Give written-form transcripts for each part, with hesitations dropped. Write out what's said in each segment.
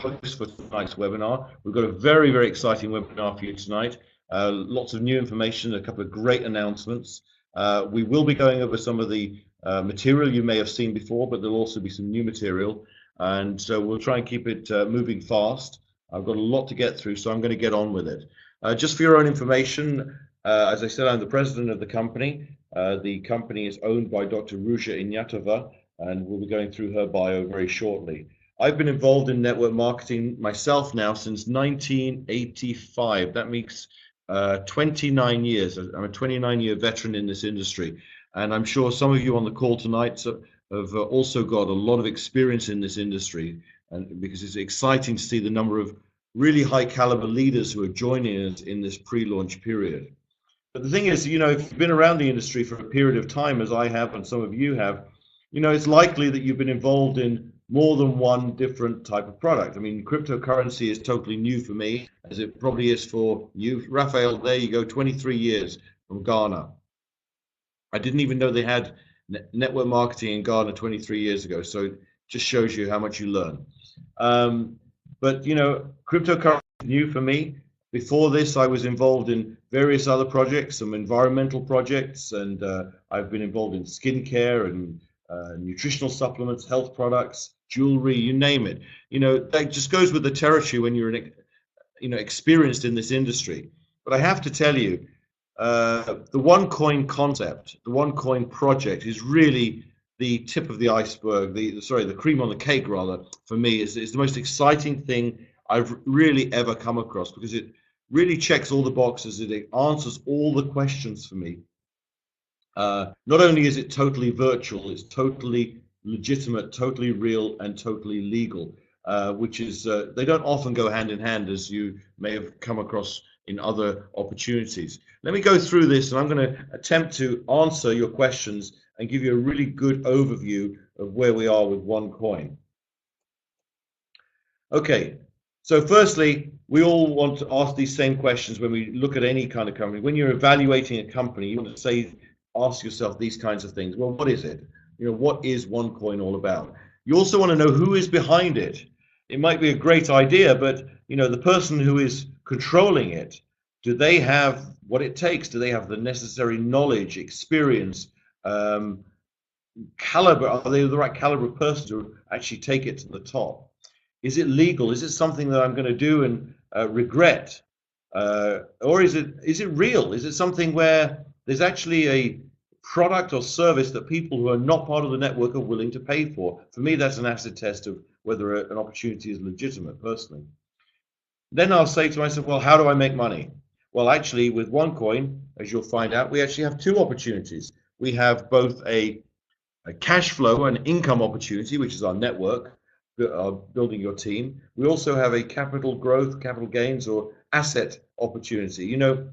host for tonight's webinar. We've got a very, very exciting webinar for you tonight. Lots of new information, a couple of great announcements. We will be going over some of the material you may have seen before, but there'll also be some new material. And so we'll try and keep it moving fast. I've got a lot to get through, so I'm going to get on with it. Just for your own information, as I said, I'm the president of the company. The company is owned by Dr. Ruja Ignatova, and we'll be going through her bio very shortly. I've been involved in network marketing myself now since 1985. That makes 29 years. I'm a 29-year veteran in this industry, and I'm sure some of you on the call tonight have also got a lot of experience in this industry, and because it's exciting to see the number of really high caliber leaders who are joining us in this pre-launch period. But the thing is, you know, if you've been around the industry for a period of time, as I have and some of you have, you know, it's likely that you've been involved in more than one different type of product. I mean, cryptocurrency is totally new for me, as it probably is for you. Raphael, there you go, 23 years from Ghana. I didn't even know they had network marketing in Ghana 23 years ago, so it just shows you how much you learn. But, you know, cryptocurrency is new for me. Before this, I was involved in various other projects, some environmental projects, and I've been involved in skincare and nutritional supplements, health products, jewelry, you name it. You know, that just goes with the territory when you're experienced in this industry. But I have to tell you, the OneCoin concept, the OneCoin project is really the tip of the iceberg, the cream on the cake rather, for me. Is the most exciting thing I've really ever come across, because it really checks all the boxes. It answers all the questions for me. Not only is it totally virtual, it's totally legitimate, totally real, and totally legal, which is, they don't often go hand in hand, as you may have come across in other opportunities. Let me go through this, and I'm going to attempt to answer your questions and give you a really good overview of where we are with OneCoin. Okay, so firstly, we all want to ask these same questions when we look at any kind of company. When you're evaluating a company, you want to ask yourself these kinds of things. Well, what is it? You know, what is OneCoin all about? You also want to know who is behind it. It might be a great idea, but you know, the person who is controlling it, do they have what it takes? Do they have the necessary knowledge, experience, caliber? Are they the right caliber of person to actually take it to the top? Is it legal? Is it something that I'm going to do and regret? Or is it real? Is it something where there's actually a product or service that people who are not part of the network are willing to pay for? For me, that's an acid test of whether an opportunity is legitimate, personally. Then I'll say to myself, well, how do I make money? Well, actually, with OneCoin, as you'll find out, we actually have two opportunities. We have both a cash flow and income opportunity, which is our network, building your team. We also have a capital growth, capital gains, or asset opportunity. You know,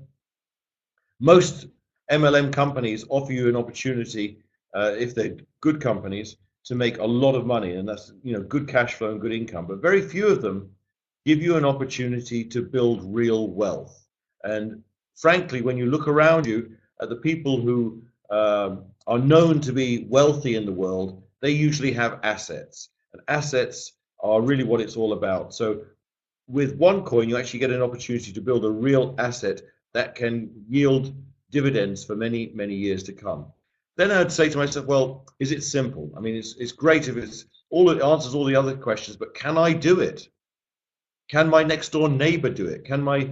most MLM companies offer you an opportunity, if they're good companies, to make a lot of money, and that's, you know, good cash flow and good income. But very few of them give you an opportunity to build real wealth. And frankly, when you look around you at the people who are known to be wealthy in the world, they usually have assets, and assets are really what it's all about. So with OneCoin, you actually get an opportunity to build a real asset that can yield dividends for many, many years to come. Then I'd say to myself, well, is it simple? I mean, it's great if it answers all the other questions, but can I do it? Can my next door neighbor do it? Can my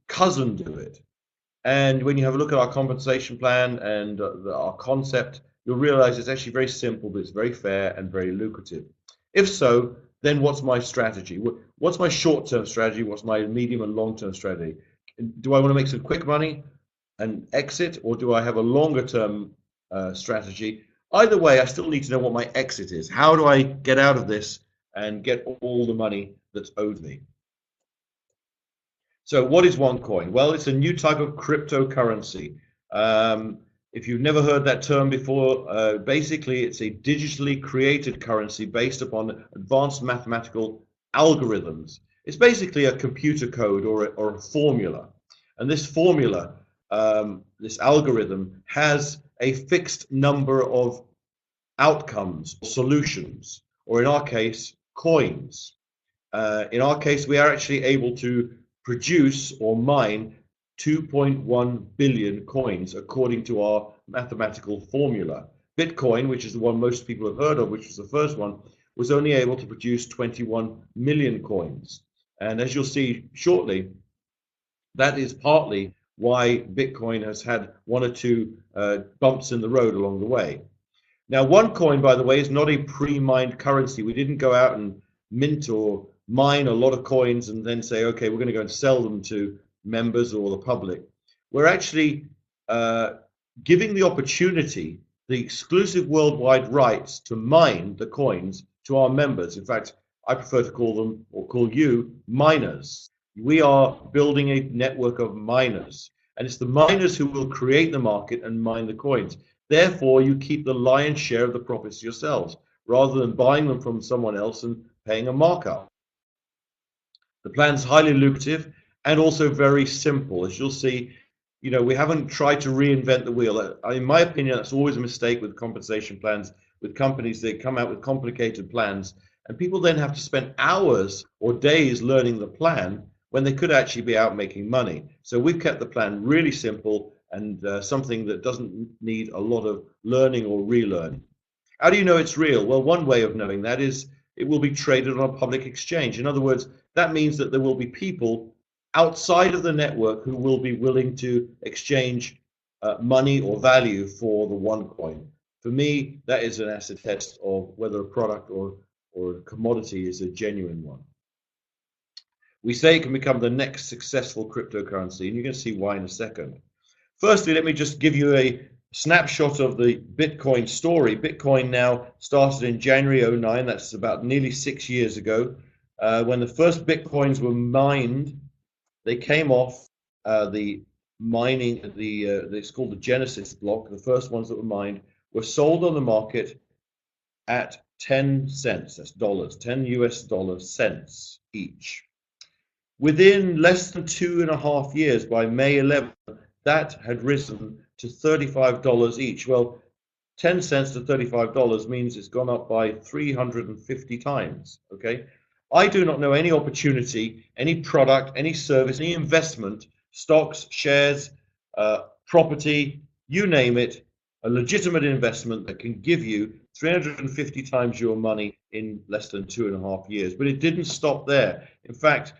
cousin do it? And when you have a look at our compensation plan and our concept, you'll realize it's actually very simple, but it's very fair and very lucrative. If so, then what's my strategy? What's my short-term strategy? What's my medium and long-term strategy? Do I want to make some quick money and exit, or do I have a longer-term strategy? Either way, I still need to know what my exit is. How do I get out of this and get all the money that's owed me? So what is OneCoin? Well, it's a new type of cryptocurrency. If you've never heard that term before, basically it's a digitally created currency based upon advanced mathematical algorithms. It's basically a computer code or a formula. And this formula, this algorithm, has a fixed number of outcomes, solutions, or in our case, coins. In our case, we are actually able to produce or mine 2.1 billion coins according to our mathematical formula. Bitcoin, which is the one most people have heard of, which was the first one, was only able to produce 21 million coins. And as you'll see shortly, that is partly why Bitcoin has had one or two bumps in the road along the way. Now, OneCoin, by the way, is not a pre-mined currency. We didn't go out and mint or mine a lot of coins and then say, okay, we're going to go and sell them to members or the public. We're actually giving the opportunity, the exclusive worldwide rights to mine the coins to our members. In fact, I prefer to call them, or call you, miners. We are building a network of miners, and it's the miners who will create the market and mine the coins. Therefore, you keep the lion's share of the profits yourselves, rather than buying them from someone else and paying a markup. The plan's highly lucrative and also very simple. As you'll see, we haven't tried to reinvent the wheel. In my opinion, that's always a mistake with compensation plans, with companies. They come out with complicated plans, and people then have to spend hours or days learning the plan when they could actually be out making money. So we've kept the plan really simple and something that doesn't need a lot of learning or relearning. How do you know it's real? Well, one way of knowing that is it will be traded on a public exchange. In other words, that means that there will be people outside of the network who will be willing to exchange money or value for the OneCoin. For me, that is an acid test of whether a product or a commodity is a genuine one. We say it can become the next successful cryptocurrency, and you're going to see why in a second. Firstly, let me just give you a snapshot of the Bitcoin story. Bitcoin now started in January 2009. That's about nearly 6 years ago. When the first Bitcoins were mined, they came off the mining, it's called the Genesis block. The first ones that were mined were sold on the market at 10 cents, that's dollars, 10 US dollar cents each. Within less than 2.5 years, by May 11, that had risen to $35 each. Well, 10 cents to $35 means it's gone up by 350 times, okay? I do not know any opportunity, any product, any service, any investment, stocks, shares, property, you name it, a legitimate investment that can give you 350 times your money in less than 2.5 years. But it didn't stop there. In fact,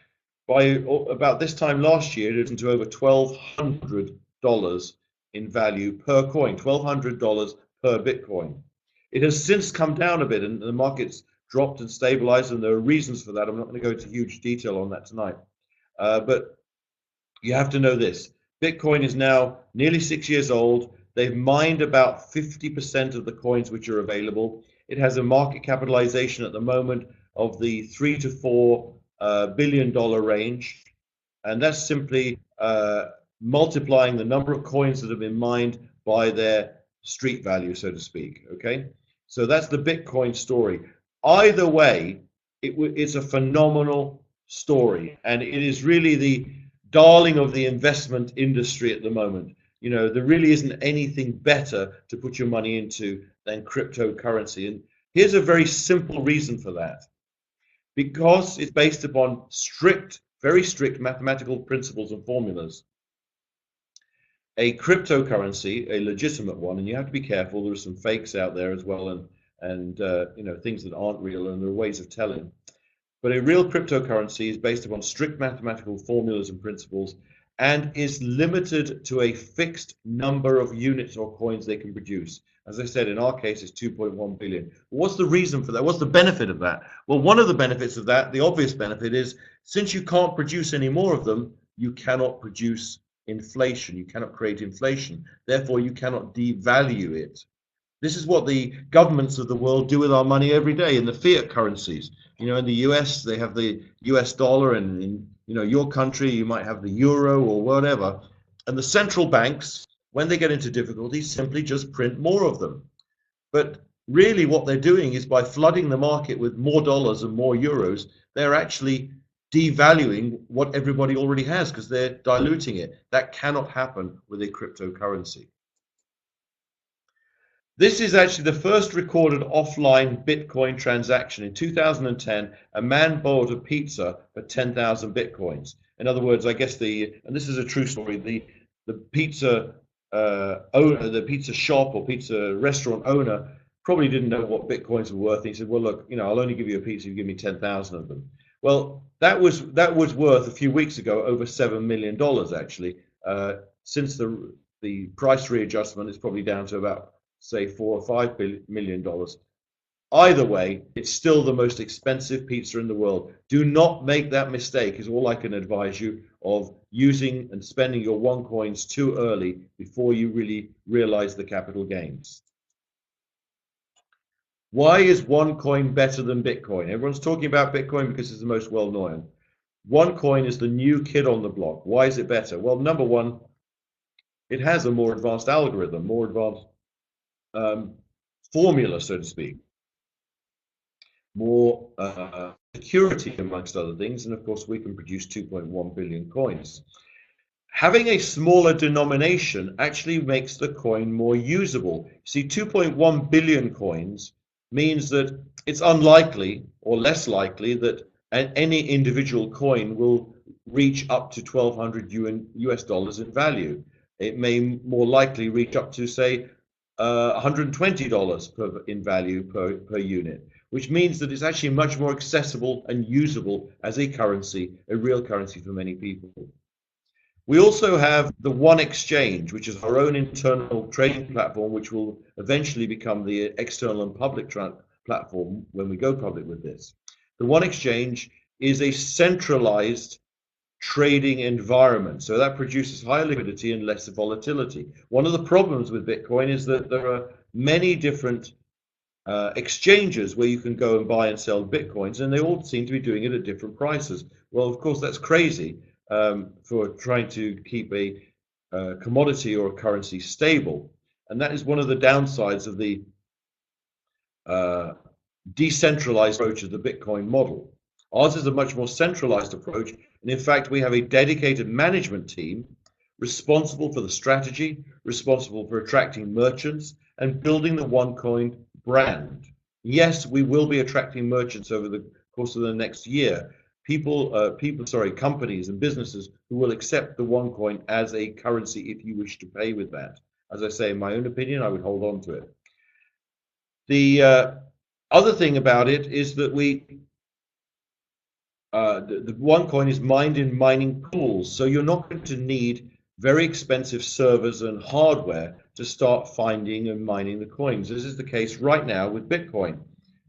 by about this time last year, it was into over $1,200 in value per coin, $1,200 per Bitcoin. It has since come down a bit, and the market's dropped and stabilized, and there are reasons for that. I'm not going to go into huge detail on that tonight. But you have to know this. Bitcoin is now nearly 6 years old. They've mined about 50% of the coins which are available. It has a market capitalization at the moment of the $3 to $4 billion range. And that's simply multiplying the number of coins that have been mined by their street value, so to speak. Okay, so that's the Bitcoin story. Either way, it's a phenomenal story, and it is really the darling of the investment industry at the moment. There really isn't anything better to put your money into than cryptocurrency. And here's a very simple reason for that. Because it's based upon very strict mathematical principles and formulas. A cryptocurrency, a legitimate one, and you have to be careful, there are some fakes out there as well, and things that aren't real, and there are ways of telling. But a real cryptocurrency is based upon strict mathematical formulas and principles, and is limited to a fixed number of units or coins they can produce. As I said, in our case, it's 2.1 billion. What's the reason for that? What's the benefit of that? Well, one of the benefits of that, the obvious benefit, is since you can't produce any more of them, you cannot produce inflation. You cannot create inflation. Therefore, you cannot devalue it. This is what the governments of the world do with our money every day in the fiat currencies. In the US, they have the US dollar, and in your country, you might have the euro or whatever. And the central banks, when they get into difficulties, simply just print more of them. But really what they're doing is, by flooding the market with more dollars and more euros, they're actually devaluing what everybody already has, because they're diluting it. That cannot happen with a cryptocurrency. This is actually the first recorded offline Bitcoin transaction. In 2010, a man bought a pizza for 10,000 Bitcoins. In other words, I guess and this is a true story, the pizza owner, the pizza shop or pizza restaurant owner probably didn't know what Bitcoins were worth. He said, well, look, I'll only give you a pizza if you give me 10,000 of them. Well, that was worth a few weeks ago over $7 million actually. Since the price readjustment, it's probably down to about, say, $4 or $5 million. Either way, it's still the most expensive pizza in the world. Do not make that mistake, is all I can advise you, of using and spending your OneCoins too early before you really realize the capital gains. Why is OneCoin better than Bitcoin? Everyone's talking about Bitcoin because it's the most well-known. OneCoin is the new kid on the block. Why is it better? Well, number one, it has a more advanced algorithm, more advanced formula, so to speak, more security, amongst other things, and of course we can produce 2.1 billion coins. Having a smaller denomination actually makes the coin more usable. See, 2.1 billion coins means that it's unlikely or less likely that any individual coin will reach up to 1,200 US dollars in value. It may more likely reach up to, say, $120 in value per unit, which means that it's actually much more accessible and usable as a currency, a real currency for many people. We also have the One Exchange, which is our own internal trading platform, which will eventually become the external and public platform when we go public with this. The One Exchange is a centralized trading environment, so that produces higher liquidity and less volatility. One of the problems with Bitcoin is that there are many different exchanges where you can go and buy and sell Bitcoins, and they all seem to be doing it at different prices. Well, of course, that's crazy for trying to keep a commodity or a currency stable. And that is one of the downsides of the decentralized approach of the Bitcoin model. Ours is a much more centralized approach. And in fact, we have a dedicated management team responsible for the strategy, responsible for attracting merchants and building the OneCoin brand. Yes, we will be attracting merchants over the course of the next year. Companies and businesses who will accept the OneCoin as a currency if you wish to pay with that. As I say, in my own opinion, I would hold on to it. The other thing about it is that the OneCoin is mined in mining pools, so you're not going to need very expensive servers and hardware to start finding and mining the coins. This is the case right now with Bitcoin.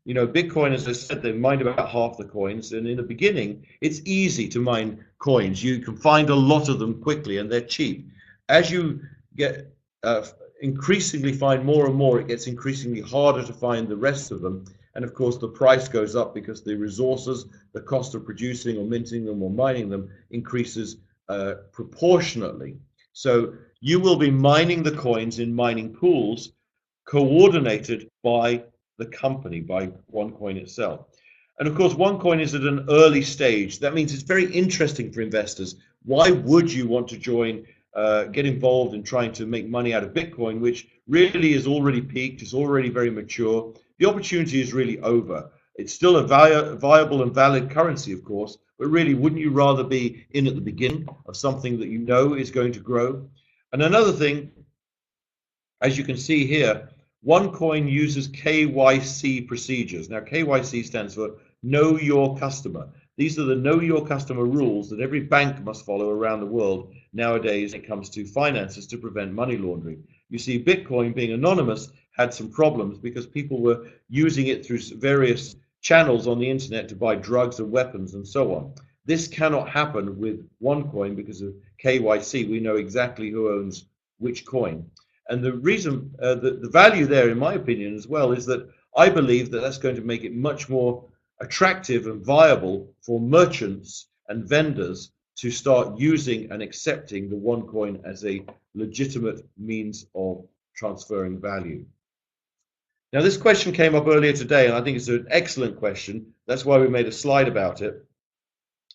Bitcoin, as I said, they mined about half the coins, and in the beginning, it's easy to mine coins. You can find a lot of them quickly, and they're cheap. As you get increasingly find more and more, it gets increasingly harder to find the rest of them. And of course, the price goes up because the resources, the cost of producing or minting them or mining them increases proportionately. So you will be mining the coins in mining pools coordinated by the company, by OneCoin itself. And of course, OneCoin is at an early stage. That means it's very interesting for investors. Why would you want to join, get involved in trying to make money out of Bitcoin, which really is already peaked, it's already very mature. The opportunity is really over. It's still a viable and valid currency, of course, but really, wouldn't you rather be in at the beginning of something that you know is going to grow? And another thing, as you can see here, OneCoin uses KYC procedures. Now, KYC stands for Know Your Customer. These are the Know Your Customer rules that every bank must follow around the world nowadays when it comes to finances to prevent money laundering. You see, Bitcoin, being anonymous, had some problems because people were using it through various channels on the internet to buy drugs and weapons and so on. This cannot happen with OneCoin because of KYC. We know exactly who owns which coin. And the reason, the value there, in my opinion, as well, is that I believe that that's going to make it much more attractive and viable for merchants and vendors to start using and accepting the OneCoin as a legitimate means of transferring value. Now, this question came up earlier today, and I think it's an excellent question. That's why we made a slide about it.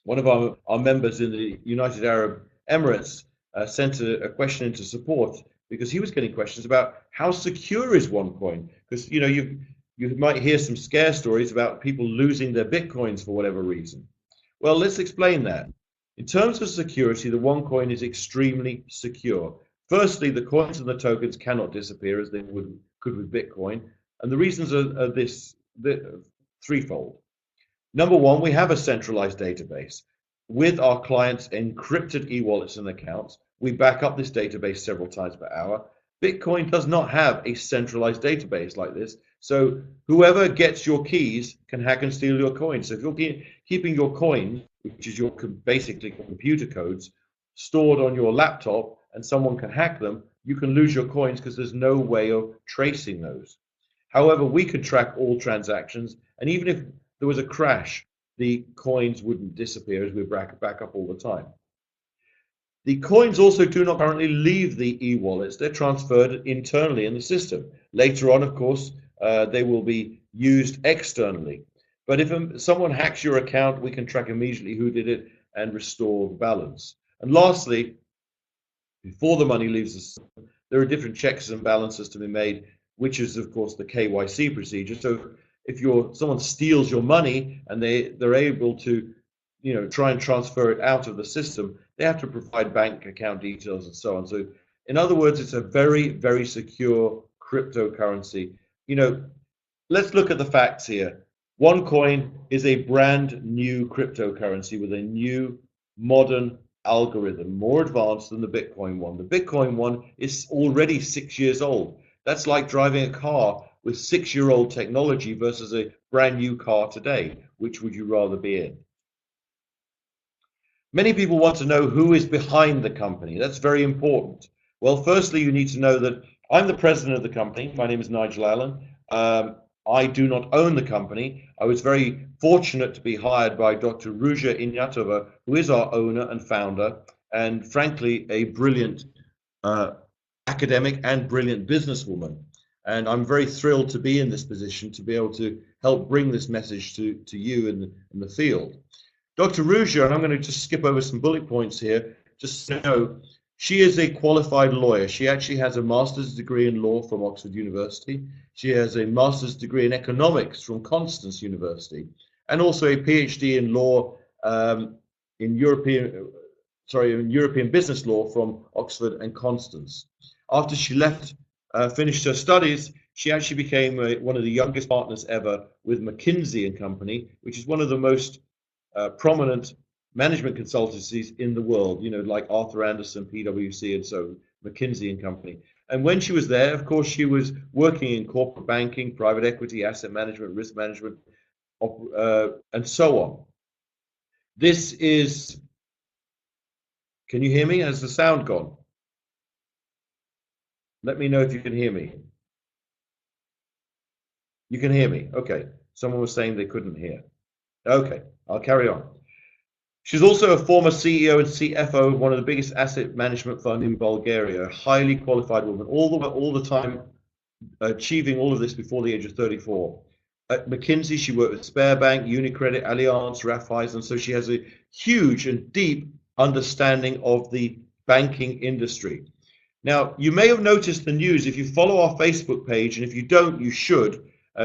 One of our members in the United Arab Emirates sent a question into support because he was getting questions about how secure is OneCoin, because you might hear some scare stories about people losing their Bitcoins for whatever reason. Well, let's explain that. In terms of security, the OneCoin is extremely secure. Firstly, the coins and the tokens cannot disappear as they could with Bitcoin, and the reasons are threefold. Number one, we have a centralized database with our clients' encrypted e-wallets and accounts. We back up this database several times per hour. Bitcoin does not have a centralized database like this, so whoever gets your keys can hack and steal your coins. So if you're keeping your coin, which is your basically computer codes, stored on your laptop and someone can hack them, you can lose your coins because there's no way of tracing those. However, we can track all transactions, and even if there was a crash, the coins wouldn't disappear as we back up all the time. The coins also do not currently leave the e-wallets. They're transferred internally in the system. Later on, of course, they will be used externally. But if someone hacks your account, we can track immediately who did it and restore the balance. And lastly, before the money leaves the system, there are different checks and balances to be made, which is, of course, the KYC procedure. So if someone steals your money and they're able to try and transfer it out of the system, they have to provide bank account details and so on. So in other words, it's a very, very secure cryptocurrency. Let's look at the facts here. OneCoin is a brand new cryptocurrency with a new modern algorithm, more advanced than the Bitcoin one. The Bitcoin one is already 6 years old. That's like driving a car with 6-year-old technology versus a brand new car today. Which would you rather be in? Many people want to know who is behind the company. That's very important. Well, firstly, you need to know that I'm the president of the company. My name is Nigel Allen. I do not own the company. I was very fortunate to be hired by Dr. Ruja Ignatova, who is our owner and founder, and frankly, a brilliant academic and brilliant businesswoman. And I'm very thrilled to be in this position to be able to help bring this message to you in the field. Dr. Ruja, and I'm going to just skip over some bullet points here, just so you know, she is a qualified lawyer. She actually has a master's degree in law from Oxford University. She has a master's degree in economics from Constance University, and also a PhD in law in European business law from Oxford and Constance. After she finished her studies, she actually became one of the youngest partners ever with McKinsey & Company, which is one of the most prominent management consultancies in the world, like Arthur Andersen, PwC, and so McKinsey & Company. And when she was there, of course, she was working in corporate banking, private equity, asset management, risk management, and so on. This is, can you hear me? Has the sound gone? Let me know if you can hear me. You can hear me? Okay. Someone was saying they couldn't hear. Okay, I'll carry on. She's also a former CEO and CFO of one of the biggest asset management funds in Bulgaria, a highly qualified woman, all the time achieving all of this before the age of 34. At McKinsey, she worked with Sberbank, UniCredit, Allianz, Raiffeisen, so she has a huge and deep understanding of the banking industry. Now, you may have noticed the news if you follow our Facebook page, and if you don't, you should.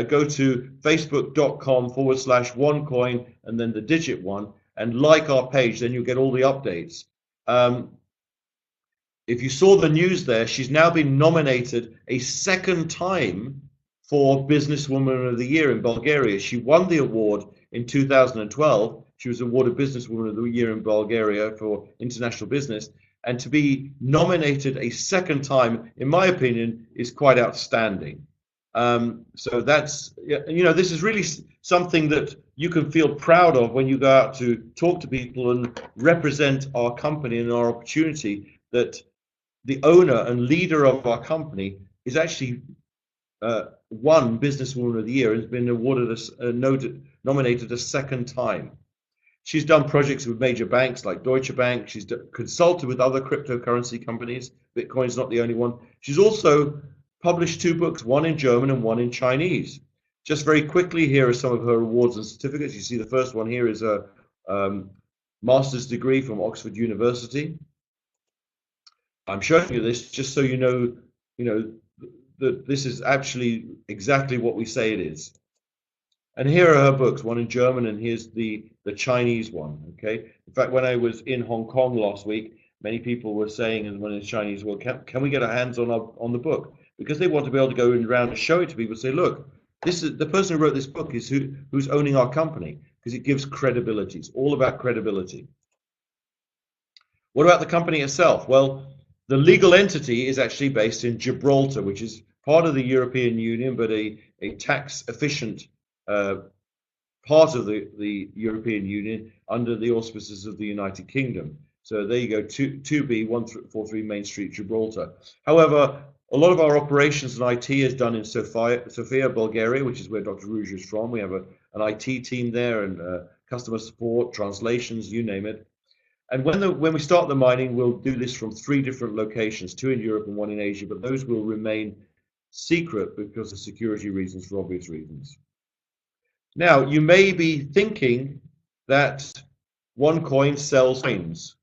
Go to facebook.com/OneCoin and then the digit 1 and like our page, then you'll get all the updates. If you saw the news there, she's now been nominated a second time for Businesswoman of the Year in Bulgaria. She won the award in 2012. She was awarded Businesswoman of the Year in Bulgaria for international business. And to be nominated a second time, in my opinion, is quite outstanding. So that's, this is really something that you can feel proud of when you go out to talk to people and represent our company and our opportunity, that the owner and leader of our company is actually won Businesswoman of the Year and has been awarded nominated a second time. She's done projects with major banks like Deutsche Bank. She's consulted with other cryptocurrency companies. Bitcoin's not the only one. She's also published 2 books, one in German and one in Chinese. Just very quickly, here are some of her awards and certificates. You see the first one here is a master's degree from Oxford University. I'm showing you this just so you know that this is actually exactly what we say it is. And here are her books, one in German, and here's the Chinese one. Okay. In fact, when I was in Hong Kong last week, many people were saying, and when it's Chinese, well, can we get our hands on the book? Because they want to be able to go around and show it to people. Say, look, this is the person who wrote this book is who's owning our company, because it gives credibility. It's all about credibility. What about the company itself? Well, the legal entity is actually based in Gibraltar, which is part of the European Union, but a tax efficient part of the European Union under the auspices of the United Kingdom. So there you go, 2B 143 Main Street, Gibraltar. However, a lot of our operations and IT is done in Sofia, Bulgaria, which is where Dr. Ruja is from. We have an IT team there, and customer support, translations, you name it. And when we start the mining, we'll do this from 3 different locations, 2 in Europe and 1 in Asia, but those will remain secret because of security reasons, for obvious reasons. Now, you may be thinking that OneCoin sells coins.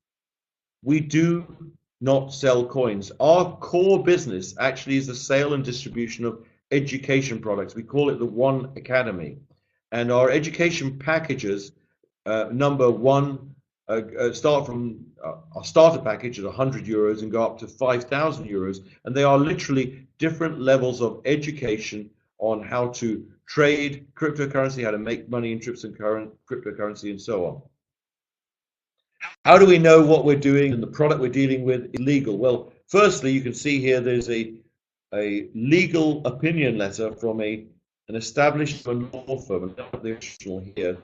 We do not sell coins. Our core business actually is the sale and distribution of education products. We call it the One Academy. And our education packages, number 1, start from our starter package at 100 euros and go up to 5,000 euros. And they are literally different levels of education on how to trade cryptocurrency, how to make money in cryptocurrency, and so on. How do we know what we're doing and the product we're dealing with is legal? Well, firstly, you can see here there's a legal opinion letter from an established law firm, the original here,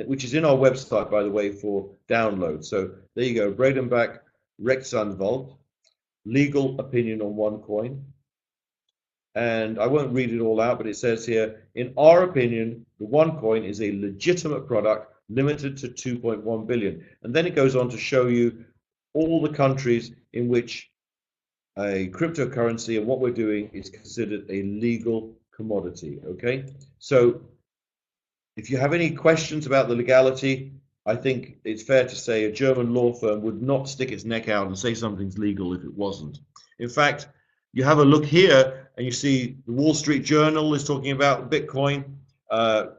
which is in our website, by the way, for download. So there you go, Bredenbach Rechtsanwalt, legal opinion on OneCoin. And I won't read it all out, but it says here, in our opinion, the OneCoin is a legitimate product limited to 2.1 billion. And then it goes on to show you all the countries in which a cryptocurrency and what we're doing is considered a legal commodity. Okay, so if you have any questions about the legality, I think it's fair to say a German law firm would not stick its neck out and say something's legal if it wasn't. In fact, you have a look here and you see the Wall Street Journal is talking about Bitcoin.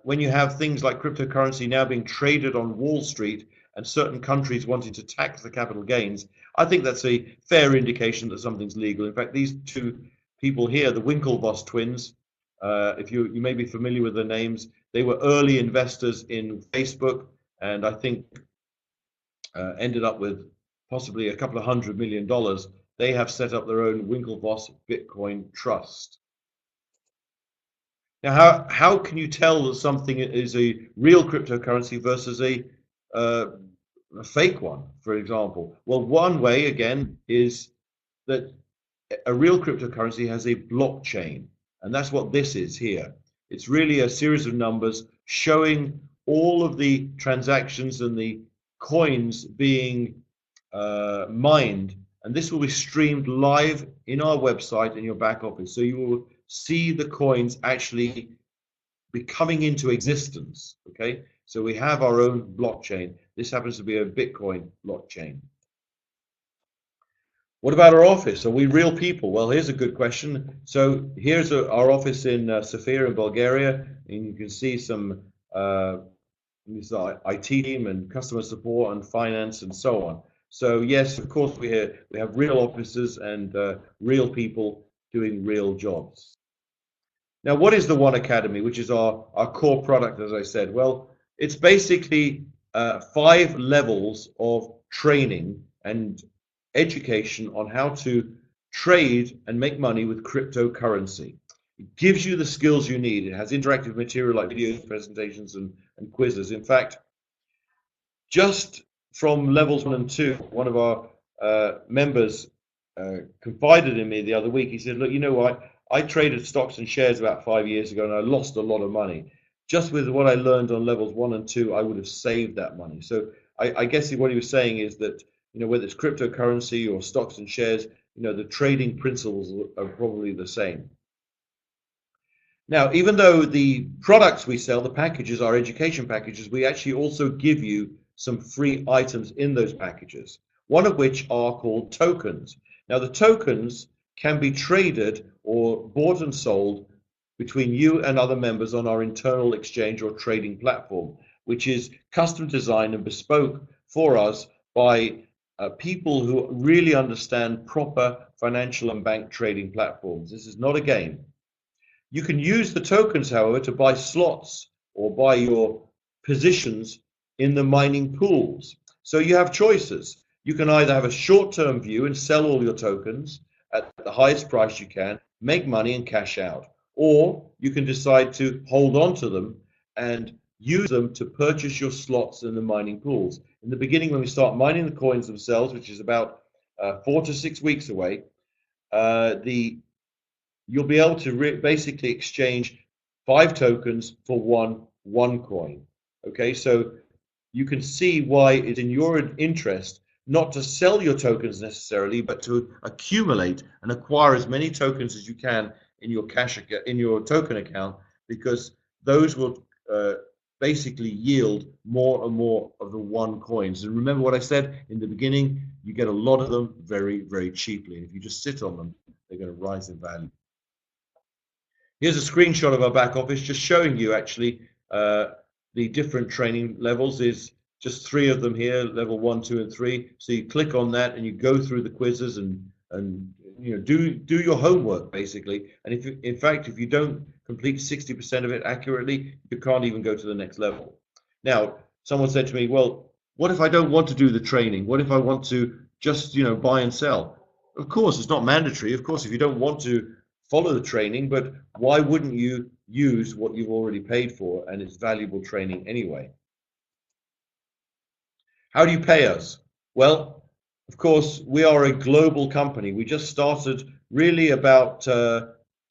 When you have things like cryptocurrency now being traded on Wall Street and certain countries wanting to tax the capital gains, I think that's a fair indication that something's legal. In fact, these 2 people here, the Winklevoss twins, if you may be familiar with their names, they were early investors in Facebook, and I think ended up with possibly a couple of $100 million. They have set up their own Winklevoss Bitcoin Trust. Now, how can you tell that something is a real cryptocurrency versus a fake one, for example? Well, one way, again, is that a real cryptocurrency has a blockchain, and that's what this is here. It's really a series of numbers showing all of the transactions and the coins being mined, and this will be streamed live in our website in your back office. So you will see the coins actually be coming into existence. Okay, so we have our own blockchain. This happens to be a Bitcoin blockchain. What about our office? Are we real people? Well, here's a good question. So here's our office in Sofia in Bulgaria, and you can see some IT team and customer support and finance and so on. So yes, of course, we have real offices and real people doing real jobs. Now, what is the One Academy, which is our core product, as I said? Well, it's basically 5 levels of training and education on how to trade and make money with cryptocurrency. It gives you the skills you need. It has interactive material like videos, presentations, and quizzes. In fact, just from levels 1 and 2, one of our members confided in me the other week. He said, look, you know what? I traded stocks and shares about 5 years ago and I lost a lot of money. Just with what I learned on levels 1 and 2, I would have saved that money. So I guess what he was saying is that, you know, whether it's cryptocurrency or stocks and shares, you know, the trading principles are probably the same. Now, even though the products we sell, the packages, are education packages, we actually also give you some free items in those packages, one of which are called tokens. Now, the tokens can be traded or bought and sold between you and other members on our internal exchange or trading platform, which is custom designed and bespoke for us by people who really understand proper financial and bank trading platforms. This is not a game. You can use the tokens, however, to buy slots or buy your positions in the mining pools. So you have choices. You can either have a short-term view and sell all your tokens at the highest price you can, make money and cash out. Or you can decide to hold on to them and use them to purchase your slots in the mining pools. In the beginning, when we start mining the coins themselves, which is about 4 to 6 weeks away, you'll be able to basically exchange 5 tokens for one coin. Okay, so you can see why it's in your interest not to sell your tokens necessarily, but to accumulate and acquire as many tokens as you can in your token account, because those will basically yield more and more of the one coins. And remember what I said in the beginning, you get a lot of them very, very cheaply. And if you just sit on them, they're going to rise in value. Here's a screenshot of our back office, just showing you actually the different training levels. Is just 3 of them here, level 1, 2, and 3. So you click on that and you go through the quizzes and you know, do your homework basically. And if in fact if you don't complete 60% of it accurately, you can't even go to the next level. Now, someone said to me, well, what if I don't want to do the training? What if I want to just, you know, buy and sell? Of course, it's not mandatory. Of course, if you don't want to follow the training, but why wouldn't you use what you've already paid for, and it's valuable training anyway? How do you pay us? Well, of course, we are a global company. We just started really about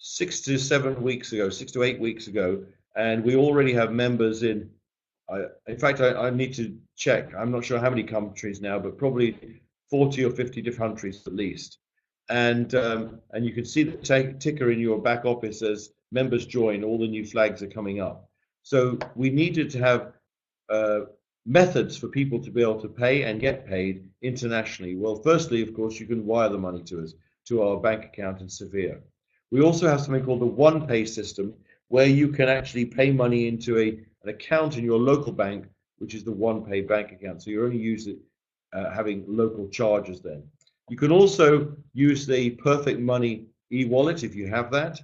6 to 7 weeks ago, 6 to 8 weeks ago, and we already have members in fact, I need to check. I'm not sure how many countries now, but probably 40 or 50 different countries at least. And you can see the ticker in your back office as members join. All the new flags are coming up. So we needed to have methods for people to be able to pay and get paid internationally. Well, firstly, of course, you can wire the money to us, to our bank account in Sevilla. We also have something called the OnePay system, where you can actually pay money into an account in your local bank, which is the OnePay bank account. So you're only having local charges then. You can also use the Perfect Money e-wallet if you have that.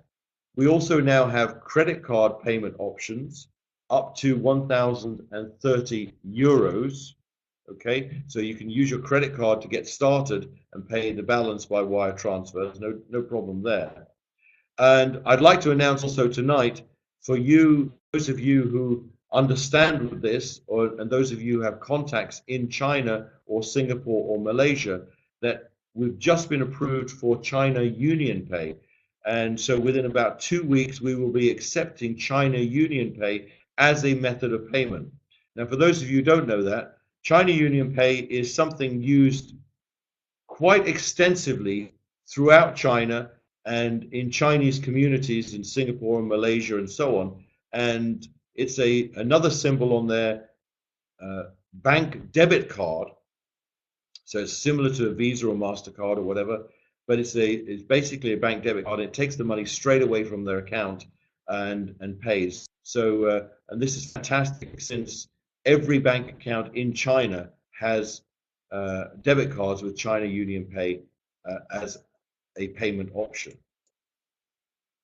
We also now have credit card payment options up to 1,030 euros. Okay, so you can use your credit card to get started and pay the balance by wire transfer. There's no problem there. And I'd like to announce also tonight, for you, those of you who understand this, and those of you who have contacts in China or Singapore or Malaysia, that we've just been approved for China UnionPay. And so within about 2 weeks, we will be accepting China UnionPay as a method of payment. Now, for those of you who don't know that, China UnionPay is something used quite extensively throughout China and in Chinese communities in Singapore and Malaysia and so on. And it's another symbol on their bank debit card. So it's similar to a Visa or MasterCard or whatever, but it's basically a bank debit card. It takes the money straight away from their account and pays. So and this is fantastic, since every bank account in China has debit cards with China UnionPay as a payment option.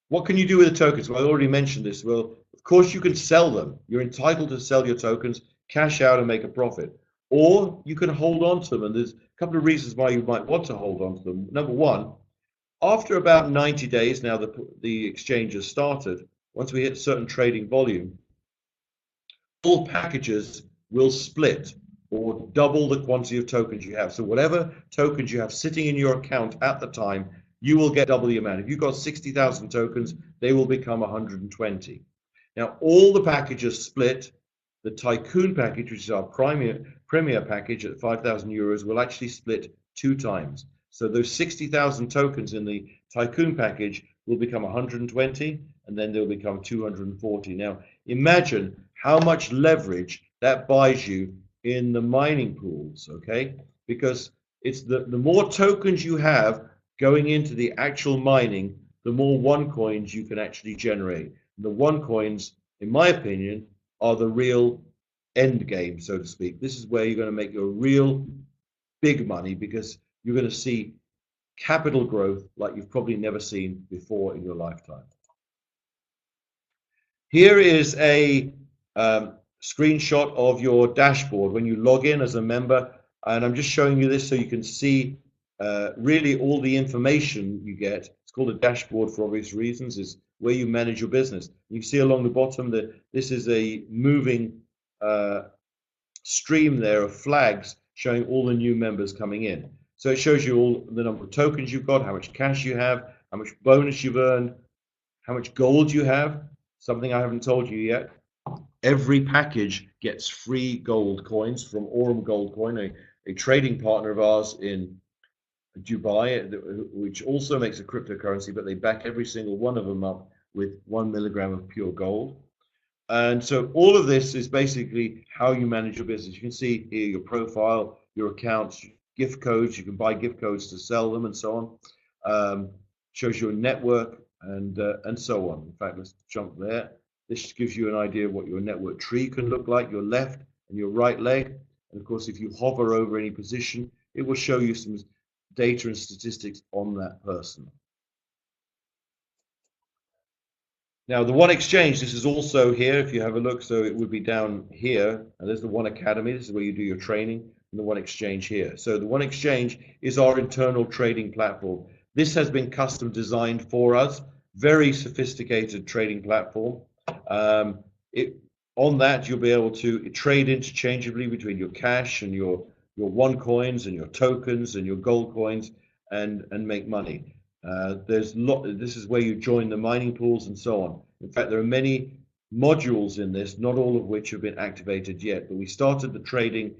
What can you do with the tokens? Well, I already mentioned this. Well, of course you can sell them. You're entitled to sell your tokens, cash out and make a profit. Or you can hold on to them, and there's a couple of reasons why you might want to hold on to them. Number one, after about 90 days, now the exchange has started, once we hit certain trading volume, all packages will split or double the quantity of tokens you have. So whatever tokens you have sitting in your account at the time, you will get double the amount. If you've got 60,000 tokens, they will become 120. Now, all the packages split. The Tycoon package, which is our premier package at 5,000 euros, will actually split 2 times. So those 60,000 tokens in the Tycoon package will become 120, and then they'll become 240. Now, imagine how much leverage that buys you in the mining pools, okay? Because it's the more tokens you have, going into the actual mining, the more one coins you can actually generate. And the one coins, in my opinion, are the real end game, so to speak. This is where you're going to make your real big money, because you're going to see capital growth like you've probably never seen before in your lifetime. Here is a screenshot of your dashboard when you log in as a member, and I'm just showing you this so you can see really all the information you get. It's called a dashboard for obvious reasons. Is where you manage your business. You can see along the bottom that this is a moving stream there of flags showing all the new members coming in. So it shows you all the number of tokens you've got, how much cash you have, how much bonus you've earned, how much gold you have. Something I haven't told you yet. Every package gets free gold coins from Aurum Gold Coin, a trading partner of ours in Dubai, which also makes a cryptocurrency, but they back every single one of them up with 1 milligram of pure gold. And so all of this is basically how you manage your business. You can see here your profile, your accounts, gift codes. You can buy gift codes to sell them and so on. Shows your network and so on. In fact, let's jump there. This gives you an idea of what your network tree can look like, your left and your right leg. And of course, if you hover over any position, it will show you some data and statistics on that person. Now, the One Exchange, this is also here, if you have a look, so it would be down here, and there's the One Academy, this is where you do your training, and the One Exchange here. So the One Exchange is our internal trading platform. This has been custom designed for us, very sophisticated trading platform. On that, you'll be able to trade interchangeably between your cash and your one coins and your tokens and your gold coins and make money. This is where you join the mining pools and so on. In fact, there are many modules in this, not all of which have been activated yet, but we started the trading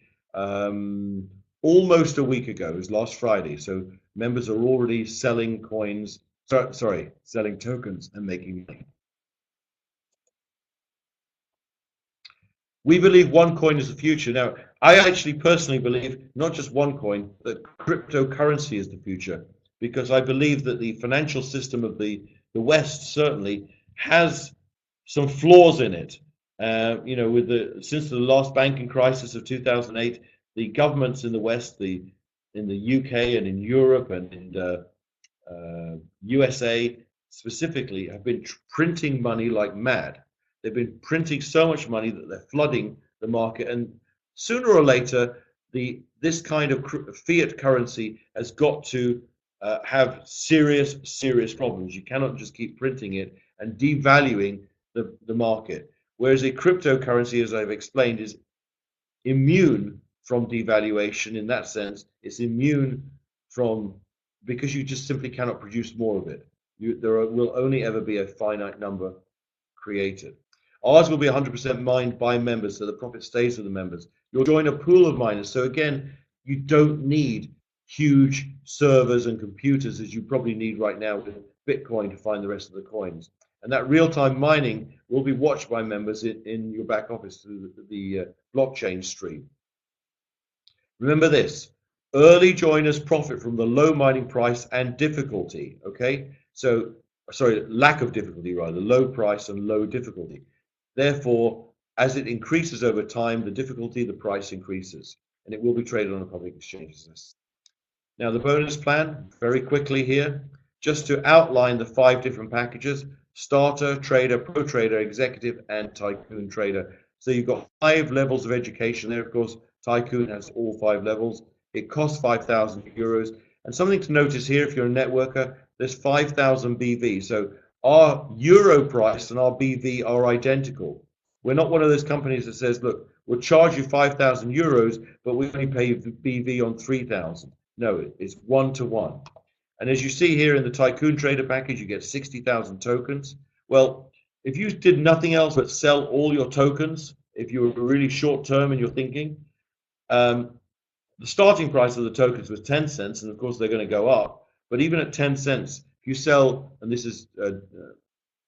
almost a week ago. It was last Friday. So members are already selling coins, selling tokens and making money. We believe OneCoin is the future. Now, I actually personally believe not just OneCoin, that cryptocurrency is the future, because I believe that the financial system of the West certainly has some flaws in it. You know, since the last banking crisis of 2008, the governments in the West, in the UK and in Europe and in USA specifically, have been printing money like mad. They've been printing so much money that they're flooding the market, and sooner or later, this kind of fiat currency has got to have serious problems. You cannot just keep printing it and devaluing the market. Whereas a cryptocurrency, as I've explained, is immune from devaluation. In that sense, it's immune because you just simply cannot produce more of it. There will only ever be a finite number created. Ours will be 100% mined by members, so the profit stays with the members. You'll join a pool of miners. So again, you don't need huge servers and computers as you probably need right now with Bitcoin to find the rest of the coins. And that real-time mining will be watched by members in your back office through the blockchain stream. Remember this, early joiners profit from the low mining price and difficulty, okay? So, sorry, lack of difficulty rather, low price and low difficulty. Therefore, as it increases over time, the difficulty, the price increases, and it will be traded on a public exchange. Now, the bonus plan, very quickly here, just to outline the 5 different packages: starter, trader, pro trader, executive, and tycoon trader. So you've got 5 levels of education there. Of course, tycoon has all 5 levels. It costs 5,000 euros. And something to notice here, if you're a networker, there's 5,000 BV. So our euro price and our BV are identical. We're not one of those companies that says, look, we'll charge you 5,000 euros, but we only pay you BV on 3,000. No, it's 1-to-1. And as you see here in the Tycoon Trader package, you get 60,000 tokens. Well, if you did nothing else but sell all your tokens, if you were really short term in your thinking, the starting price of the tokens was 10 cents, and of course they're going to go up. But even at 10 cents, if you sell, and this is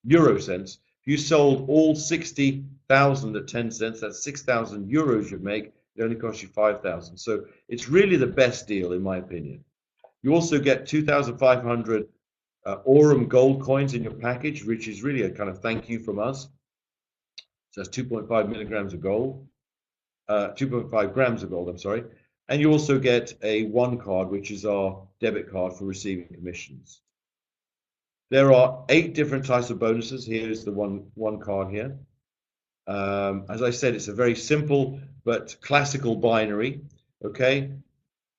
euro cents, if you sold all 60,000 at 10 cents, that's 6,000 euros you'd make. It only costs you 5,000. So it's really the best deal, in my opinion. You also get 2,500 Aurum gold coins in your package, which is really a kind of thank you from us. So that's 2.5 milligrams of gold, 2.5 grams of gold, I'm sorry. And you also get a one card, which is our debit card for receiving commissions. There are 8 different types of bonuses. Here's the one card here. As I said, it's a very simple but classical binary. Okay,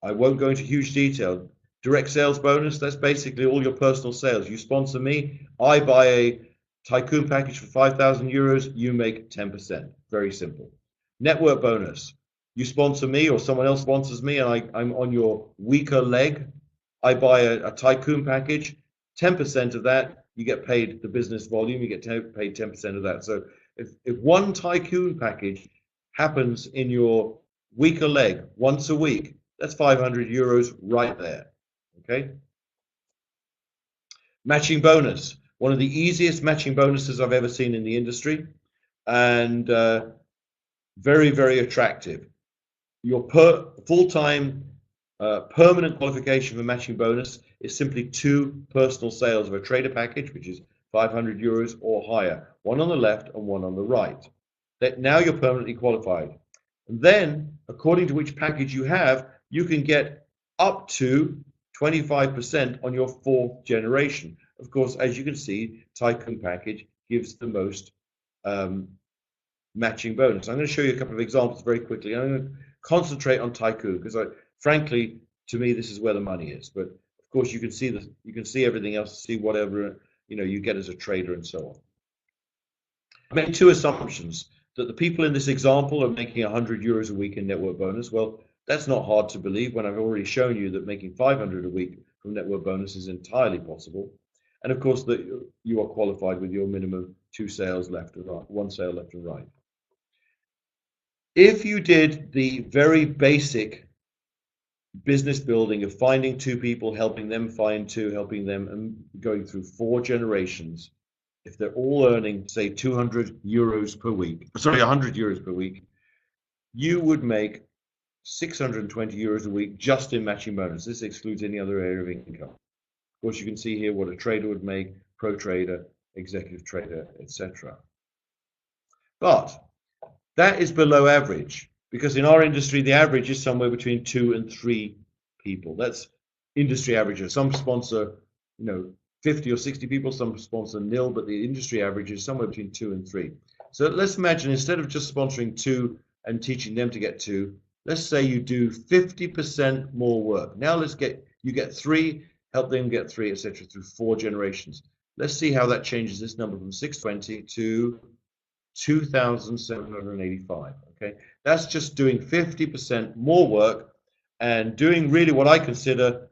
I won't go into huge detail. Direct sales bonus, that's basically all your personal sales. You sponsor me, I buy a Tycoon package for 5,000 euros, you make 10%. Very simple. Network bonus, you sponsor me or someone else sponsors me and I'm on your weaker leg. I buy a Tycoon package, 10% of that, you get paid the business volume, you get paid 10% of that. So if one Tycoon package happens in your weaker leg once a week, that's 500 euros right there. Okay. Matching bonus, one of the easiest matching bonuses I've ever seen in the industry, and very, very attractive. Your full-time permanent qualification for matching bonus is simply 2 personal sales of a trader package, which is 500 euros or higher, one on the left and one on the right. Now you're permanently qualified. And then, according to which package you have, you can get up to 25% on your 4th generation. Of course, as you can see, Tycoon package gives the most matching bonus. I'm going to show you a couple of examples very quickly. I'm going to concentrate on Tycoon because, frankly, to me, this is where the money is. But of course, you can see everything else, see whatever you get as a trader and so on. I made 2 assumptions that the people in this example are making 100 euros a week in network bonus. Well, that's not hard to believe when I've already shown you that making 500 a week from network bonus is entirely possible. And of course, that you are qualified with your minimum 2 sales left and right, 1 sale left and right. If you did the very basic business building of finding 2 people, helping them find 2, helping them, and going through 4 generations, if they're all earning, say, 200 euros per week, sorry, 100 euros per week, you would make 620 euros a week just in matching bonus. This excludes any other area of income. Of course, you can see here what a trader would make, pro trader, executive trader, etc. But that is below average, because in our industry, the average is somewhere between 2 and 3 people. That's industry averages. Some sponsor, 50 or 60 people, some sponsor nil, but the industry average is somewhere between 2 and 3. So let's imagine instead of just sponsoring 2 and teaching them to get 2, let's say you do 50% more work. Now you get 3, help them get 3, etc. through 4 generations. Let's see how that changes this number from 620 to 2,785. Okay, that's just doing 50% more work and doing really what I consider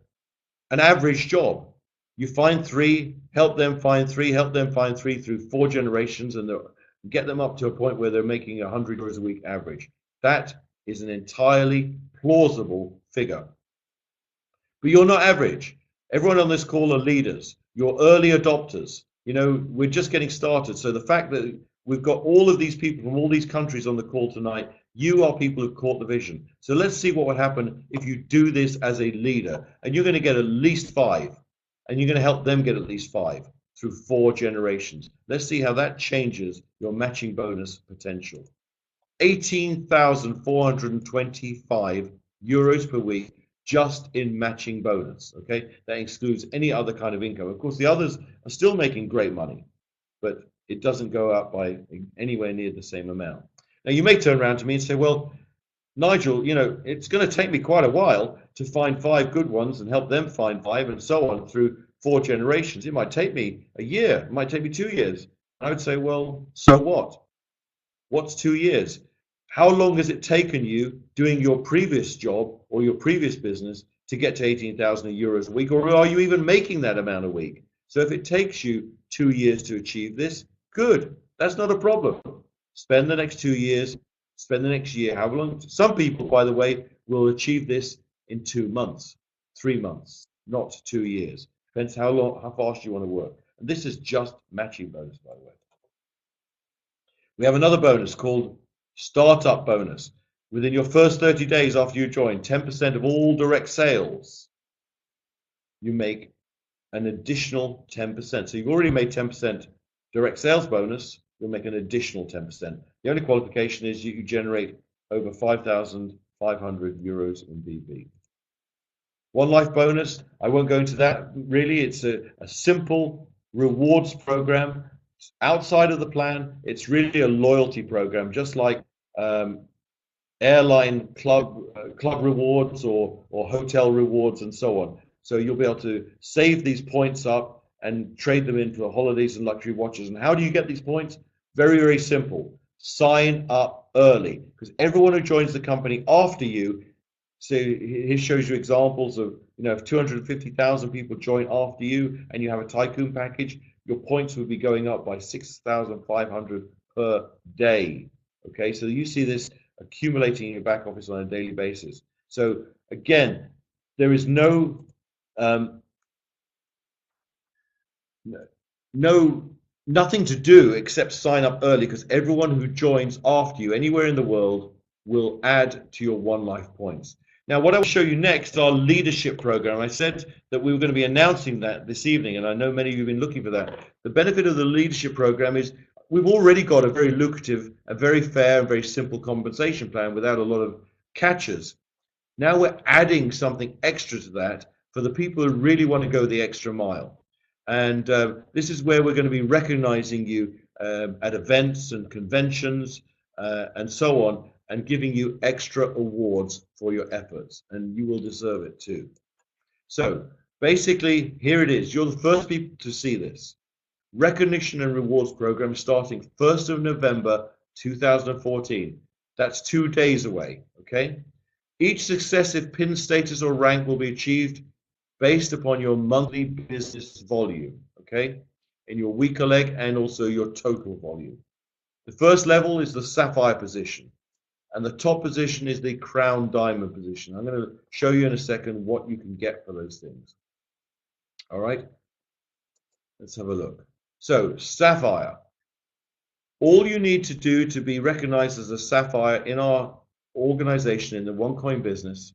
an average job. You find 3, help them find 3, help them find 3 through 4 generations, and get them up to a point where they're making 100 euros a week average. That is an entirely plausible figure. But you're not average. Everyone on this call are leaders. You're early adopters. We're just getting started. So the fact that we've got all of these people from all these countries on the call tonight, you are people who've caught the vision. So let's see what would happen if you do this as a leader. And you're going to get at least 5. And you're going to help them get at least 5 through 4 generations. Let's see how that changes your matching bonus potential. 18,425 euros per week just in matching bonus. Okay, that excludes any other kind of income. Of course, the others are still making great money, but it doesn't go up by anywhere near the same amount. Now, you may turn around to me and say, well, Nigel, it's going to take me quite a while to find 5 good ones and help them find 5 and so on through 4 generations. It might take me a year. It might take me 2 years. I would say, well, so what? What's 2 years? How long has it taken you doing your previous job or your previous business to get to 18,000 euros a week? Or are you even making that amount a week? So if it takes you 2 years to achieve this, good. That's not a problem. Spend the next 2 years, spend the next year, however long. Some people, by the way, will achieve this in 2 months, 3 months, not 2 years. Depends how fast you want to work. And this is just matching bonus, by the way. We have another bonus called Startup Bonus. Within your first 30 days after you join, 10% of all direct sales you make an additional 10%. So you've already made 10% direct sales bonus, you'll make an additional 10%. The only qualification is you generate over 5,500 euros in BB. One Life bonus, I won't go into that. Really, it's a simple rewards program. Outside of the plan, it's really a loyalty program, just like airline club rewards or hotel rewards and so on. So you'll be able to save these points up and trade them in for holidays and luxury watches. And how do you get these points? Very, very simple. Sign up early, because everyone who joins the company after you, so here shows you examples of, if 250,000 people join after you and you have a tycoon package, your points will be going up by 6,500 per day. Okay, so you see this accumulating in your back office on a daily basis. So again, there is nothing to do except sign up early, because everyone who joins after you anywhere in the world will add to your One Life points. Now, what I will show you next, our leadership program. I said that we were going to be announcing that this evening, and I know many of you have been looking for that. The benefit of the leadership program is we've already got a very lucrative, a very fair, and very simple compensation plan without a lot of catches. Now we're adding something extra to that for the people who really want to go the extra mile. And this is where we're going to be recognizing you at events and conventions and so on, and giving you extra awards for your efforts, and you will deserve it too. So basically, here it is. You're the first people to see this. Recognition and rewards program starting 1st of November 2014. That's 2 days away, okay? Each successive pin status or rank will be achieved based upon your monthly business volume, okay? In your weaker leg and also your total volume. The first level is the sapphire position, and the top position is the crown diamond position. I'm going to show you in a second what you can get for those things. All right, let's have a look. So sapphire, all you need to do to be recognized as a sapphire in our organization in the OneCoin business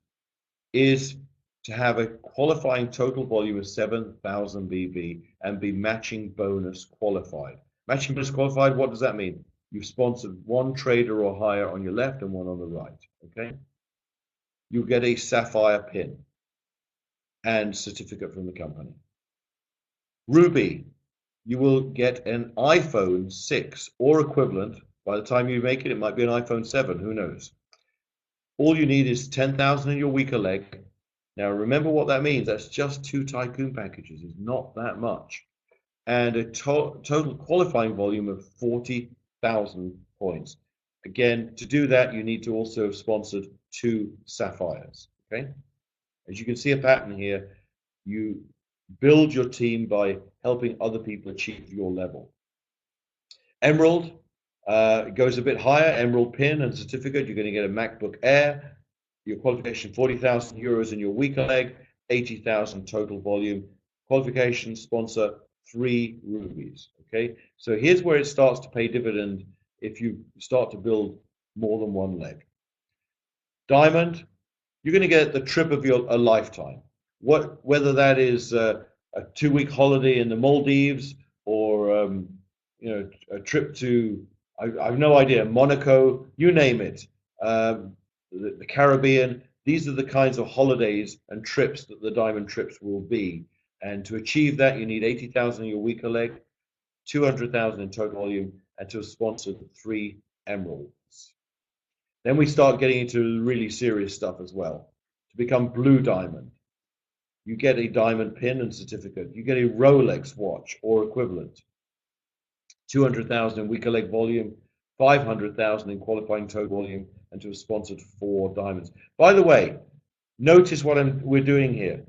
is to have a qualifying total volume of 7,000 BB and be matching bonus qualified. Matching bonus qualified, what does that mean? You've sponsored one trader or higher on your left and one on the right, okay? You get a sapphire pin and certificate from the company. Ruby, you will get an iPhone 6 or equivalent. By the time you make it, it might be an iPhone 7, who knows? All you need is 10,000 in your weaker leg. Now remember what that means. That's just 2 tycoon packages. It's not that much. And a total qualifying volume of 40,000 points. Again, to do that, you need to also have sponsored 2 sapphires. Okay. As you can see a pattern here, you build your team by helping other people achieve your level. Emerald goes a bit higher. Emerald pin and certificate. You're going to get a MacBook Air. Your qualification, 40,000 euros in your weaker leg, 80,000 total volume. Qualification, sponsor 3 rubies. Okay, so here's where it starts to pay dividend if you start to build more than one leg. Diamond, you're going to get the trip of a lifetime. Whether that is a 2-week holiday in the Maldives or a trip to I've no idea, Monaco, you name it. The Caribbean, these are the kinds of holidays and trips that the diamond trips will be. And to achieve that, you need 80,000 in your weaker leg, 200,000 in total volume, and to have sponsored 3 emeralds. Then we start getting into really serious stuff as well. To become blue diamond, you get a diamond pin and certificate. You get a Rolex watch or equivalent, 200,000 in weaker leg volume, 500,000 in qualifying total volume, and to have sponsored 4 diamonds. By the way, notice what we're doing here.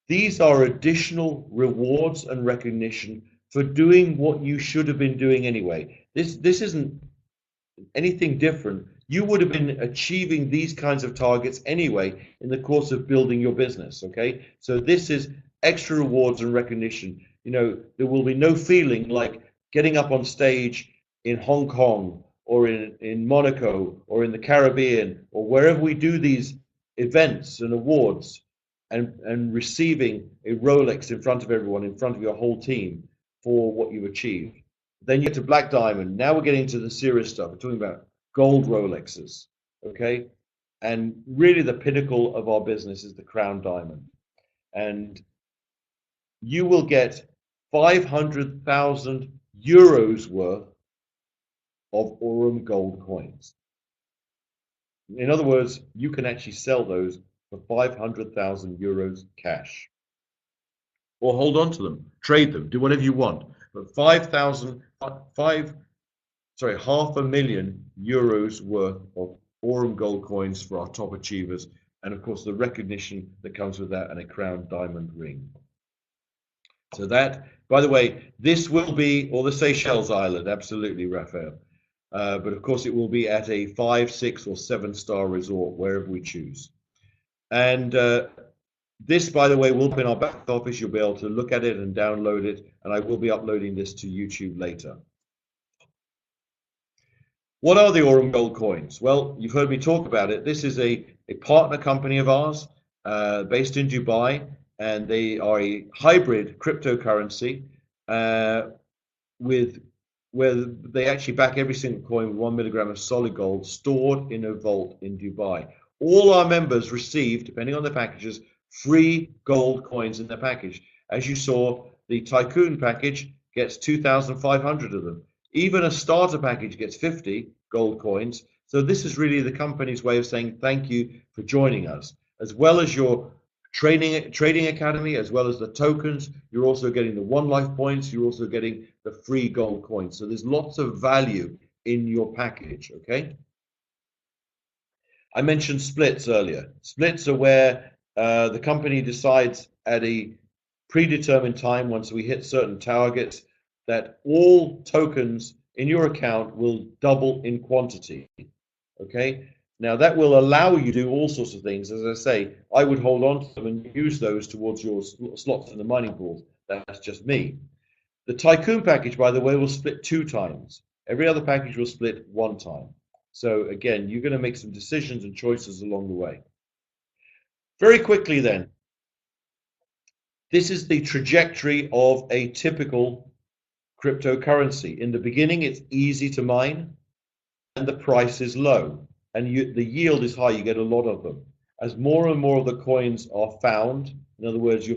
These are additional rewards and recognition for doing what you should have been doing anyway. This isn't anything different. You would have been achieving these kinds of targets anyway in the course of building your business, okay? So this is extra rewards and recognition. There will be no feeling like getting up on stage in Hong Kong or in Monaco or in the Caribbean or wherever we do these events and awards. and receiving a Rolex in front of everyone, in front of your whole team for what you've achieved. Then you get to Black Diamond. Now we're getting to the serious stuff. We're talking about gold Rolexes, okay? And really the pinnacle of our business is the Crown Diamond. And you will get 500,000 euros worth of Aurum gold coins. In other words, you can actually sell those for 500,000 euros cash. Or hold on to them, trade them, do whatever you want. But 500,000 euros worth of Aurum gold coins for our top achievers, and of course the recognition that comes with that, and a Crown Diamond ring. So that, by the way, this will be, or the Seychelles Island, absolutely, Raphael. But of course it will be at a 5, 6, or 7-star resort, wherever we choose. And this, by the way, will be in our back office. You'll be able to look at it and download it, and I will be uploading this to YouTube later. What are the Aurum Gold coins? Well, you've heard me talk about it. This is a partner company of ours based in Dubai, and they are a hybrid cryptocurrency where they actually back every single coin with 1 milligram of solid gold stored in a vault in Dubai. All our members receive, depending on their packages, free gold coins in their package. As you saw, the Tycoon package gets 2,500 of them. Even a starter package gets 50 gold coins. So this is really the company's way of saying thank you for joining us. As well as your trading academy, as well as the tokens, you're also getting the One Life points, you're also getting the free gold coins. So there's lots of value in your package, okay? I mentioned splits earlier. Splits are where the company decides at a predetermined time, once we hit certain targets, that all tokens in your account will double in quantity, okay? Now that will allow you to do all sorts of things. As I say, I would hold on to them and use those towards your slots in the mining pools. That's just me. The Tycoon package, by the way, will split 2 times. Every other package will split 1 time. So again, you're going to make some decisions and choices along the way. Very quickly then, this is the trajectory of a typical cryptocurrency. In the beginning, it's easy to mine and the price is low, and the yield is high. You get a lot of them. As more and more of the coins are found, in other words,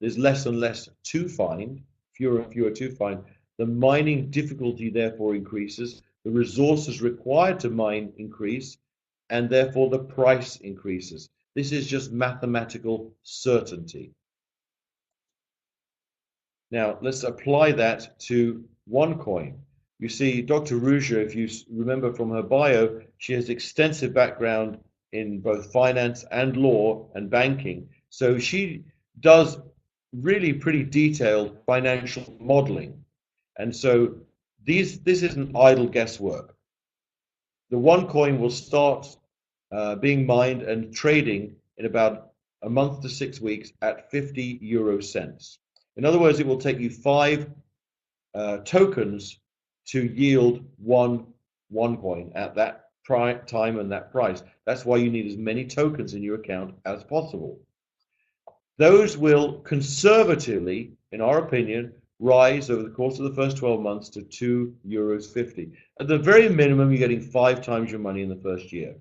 there's less and less to find, fewer and fewer to find, the mining difficulty therefore increases, the resources required to mine increase, and therefore the price increases. This is just mathematical certainty. Now, let's apply that to OneCoin. You see, Dr. Ruja, if you remember from her bio, she has extensive background in both finance and law and banking. So she does really pretty detailed financial modeling. And so this isn't idle guesswork. The OneCoin will start being mined and trading in about a month to 6 weeks at 50 euro cents. In other words, it will take you 5 tokens to yield one OneCoin at that time and that price. That's why you need as many tokens in your account as possible. Those will conservatively, in our opinion, rise over the course of the first 12 months to 2.50 euros. At the very minimum, you're getting 5 times your money in the first year.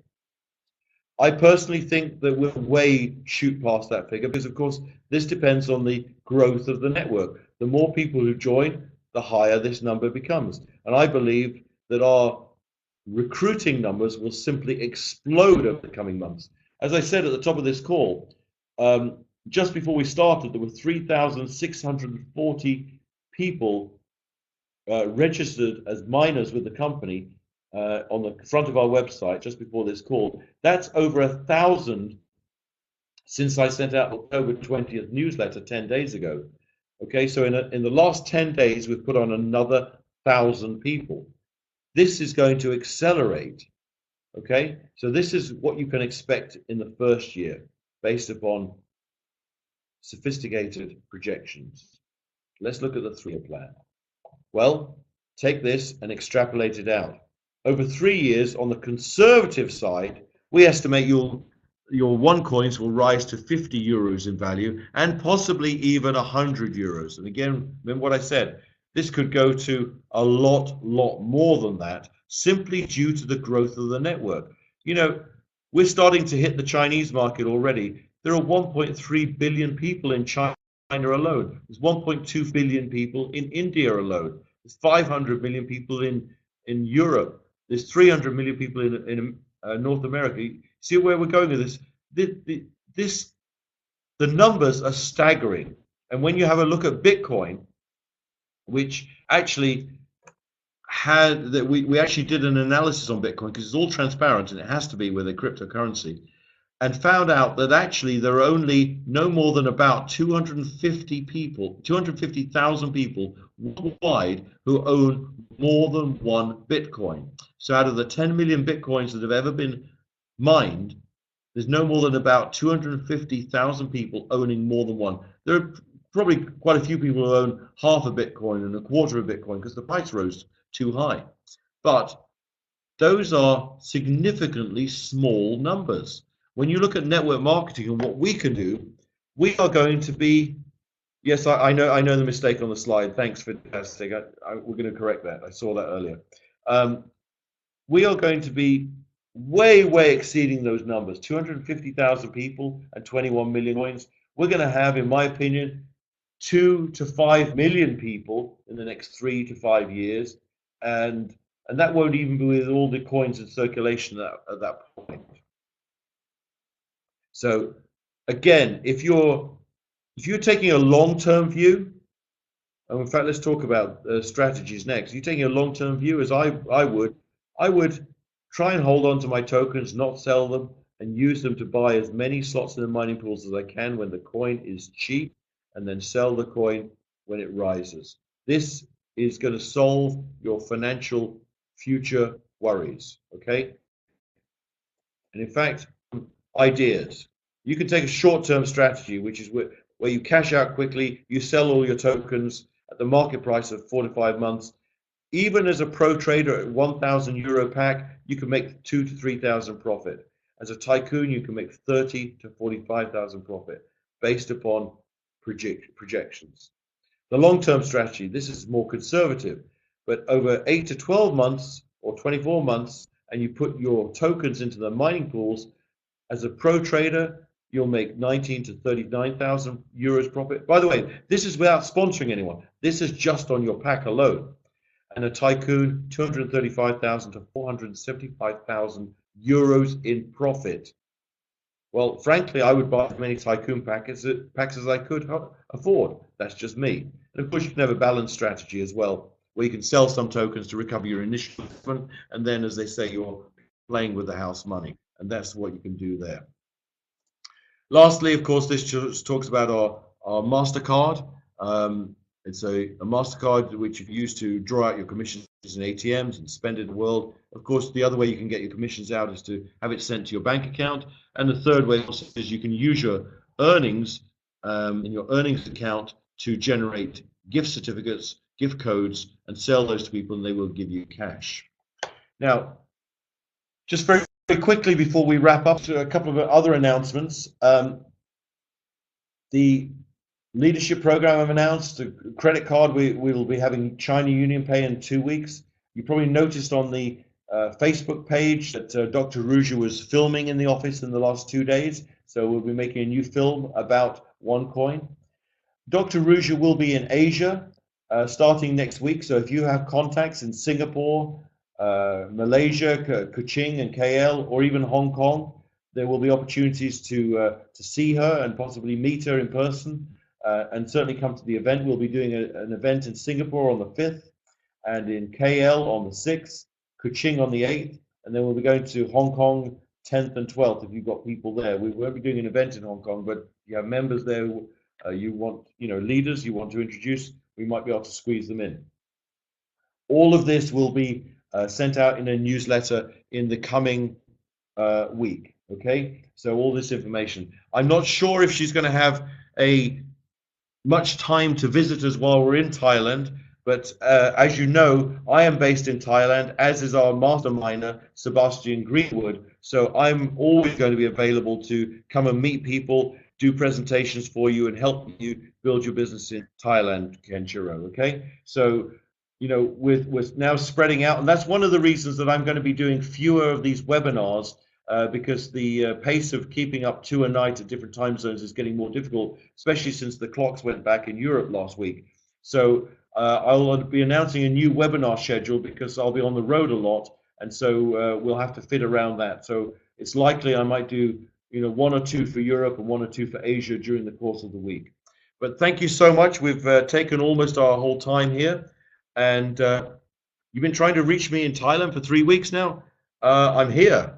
I personally think that we'll way shoot past that figure because, of course, this depends on the growth of the network. The more people who join, the higher this number becomes. And I believe that our recruiting numbers will simply explode over the coming months. As I said at the top of this call, just before we started, there were 3,640 people registered as miners with the company on the front of our website just before this call. That's over 1,000 since I sent out the October 20th newsletter 10 days ago. Okay, so in the last 10 days, we've put on another 1,000 people. This is going to accelerate. Okay, so this is what you can expect in the first year based upon sophisticated projections. Let's look at the 3-year plan. Well, take this and extrapolate it out. Over 3 years, on the conservative side, we estimate you'll your one coins will rise to 50 euros in value and possibly even 100 euros. And again, remember what I said, this could go to a lot more than that, simply due to the growth of the network. You know, we're starting to hit the Chinese market already. There are 1.3 billion people in China alone. There's 1.2 billion people in India alone. There's 500 million people in Europe. There's 300 million people in North America. See where we're going with this? The numbers are staggering. And when you have a look at Bitcoin, which actually had that we actually did an analysis on Bitcoin because it's all transparent and it has to be with a cryptocurrency, and found out that actually there are only no more than about 250,000 people worldwide who own more than one Bitcoin. So out of the 10 million Bitcoins that have ever been mined, there's no more than about 250,000 people owning more than one. There are probably quite a few people who own half a Bitcoin and a quarter of Bitcoin because the price rose too high. But those are significantly small numbers. When you look at network marketing and what we can do, we are going to be, yes, I know the mistake on the slide. Thanks, fantastic. We're going to correct that. I saw that earlier. We are going to be way exceeding those numbers. 250,000 people and 21 million coins. We're going to have, in my opinion, 2 to 5 million people in the next 3 to 5 years, and that won't even be with all the coins in circulation at that point. So again, if you're taking a long-term view, and in fact, let's talk about strategies next. If you're taking a long-term view, as I would try and hold on to my tokens, not sell them, and use them to buy as many slots in the mining pools as I can when the coin is cheap, and then sell the coin when it rises. This is going to solve your financial future worries, okay? And in fact, ideas. You can take a short-term strategy, which is where you cash out quickly, you sell all your tokens at the market price of 4 to 5 months. Even as a pro trader at 1,000 euro pack, you can make 2,000 to 3,000 profit. As a tycoon, you can make 30 to 45,000 profit based upon projections. The long-term strategy, this is more conservative, but over 8 to 12 months or 24 months, and you put your tokens into the mining pools, as a pro trader, you'll make 19 to 39,000 euros profit. By the way, this is without sponsoring anyone. This is just on your pack alone. And a tycoon, 235,000 to 475,000 euros in profit. Well, frankly, I would buy as many tycoon packs as I could afford. That's just me. And of course, you can have a balanced strategy as well, where you can sell some tokens to recover your initial investment, and then, as they say, you're playing with the house money. And that's what you can do there. Lastly, of course, this just talks about our MasterCard. It's a MasterCard which you can use to draw out your commissions in ATMs and spend it in the world. Of course, the other way you can get your commissions out is to have it sent to your bank account. And the third way also is you can use your earnings in your earnings account to generate gift certificates, gift codes, and sell those to people, and they will give you cash. Now, just very quickly before we wrap up, to a couple of other announcements. The leadership program I've announced, the credit card, we will be having China Union Pay in 2 weeks. You probably noticed on the Facebook page that Dr. Ruja was filming in the office in the last 2 days. So we'll be making a new film about OneCoin. Dr. Ruja will be in Asia starting next week. So if you have contacts in Singapore, Malaysia, Kuching and KL, or even Hong Kong, there will be opportunities to see her and possibly meet her in person, and certainly come to the event. We'll be doing an event in Singapore on the 5th, and in KL on the 6th, Kuching on the 8th, and then we'll be going to Hong Kong 10th and 12th if you've got people there. We won't be doing an event in Hong Kong, but you have members there who you want, leaders you want to introduce, we might be able to squeeze them in. All of this will be sent out in a newsletter in the coming week. Okay, so all this information. I'm not sure if she's going to have much time to visit us while we're in Thailand. But as you know, I am based in Thailand, as is our masterminder, Sebastian Greenwood. So I'm always going to be available to come and meet people, do presentations for you, and help you build your business in Thailand, Kenshiro. Okay? So, you know, with now spreading out, and that's one of the reasons that I'm going to be doing fewer of these webinars, because the pace of keeping up 2 a night at different time zones is getting more difficult, especially since the clocks went back in Europe last week. So I'll be announcing a new webinar schedule because I'll be on the road a lot, and so we'll have to fit around that. So it's likely I might do, you know, 1 or 2 for Europe and 1 or 2 for Asia during the course of the week. But thank you so much. We've taken almost our whole time here, and you've been trying to reach me in Thailand for 3 weeks now. I'm here.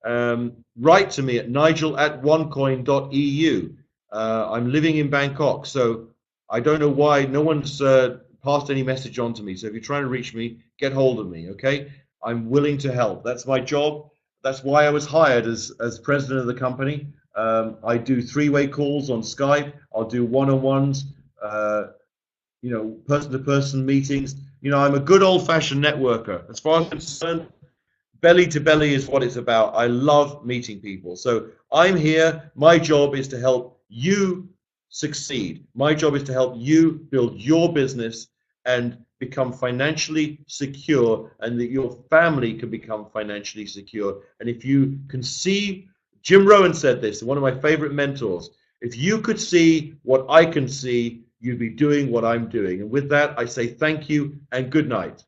Write to me at nigel@onecoin.eu. I'm living in Bangkok, so I don't know why no one's passed any message on to me. So if you're trying to reach me, get hold of me, okay? I'm willing to help. That's my job. That's why I was hired as president of the company. I do 3-way calls on Skype. I'll do one-on-ones, you know, person-to-person meetings. You know, I'm a good old-fashioned networker. As far as I'm concerned, belly to belly is what it's about. I love meeting people. So I'm here. My job is to help you succeed. My job is to help you build your business and become financially secure, and that your family can become financially secure. And if you can see, Jim Rohn said this, one of my favorite mentors, if you could see what I can see, you'd be doing what I'm doing. And with that, I say thank you and good night.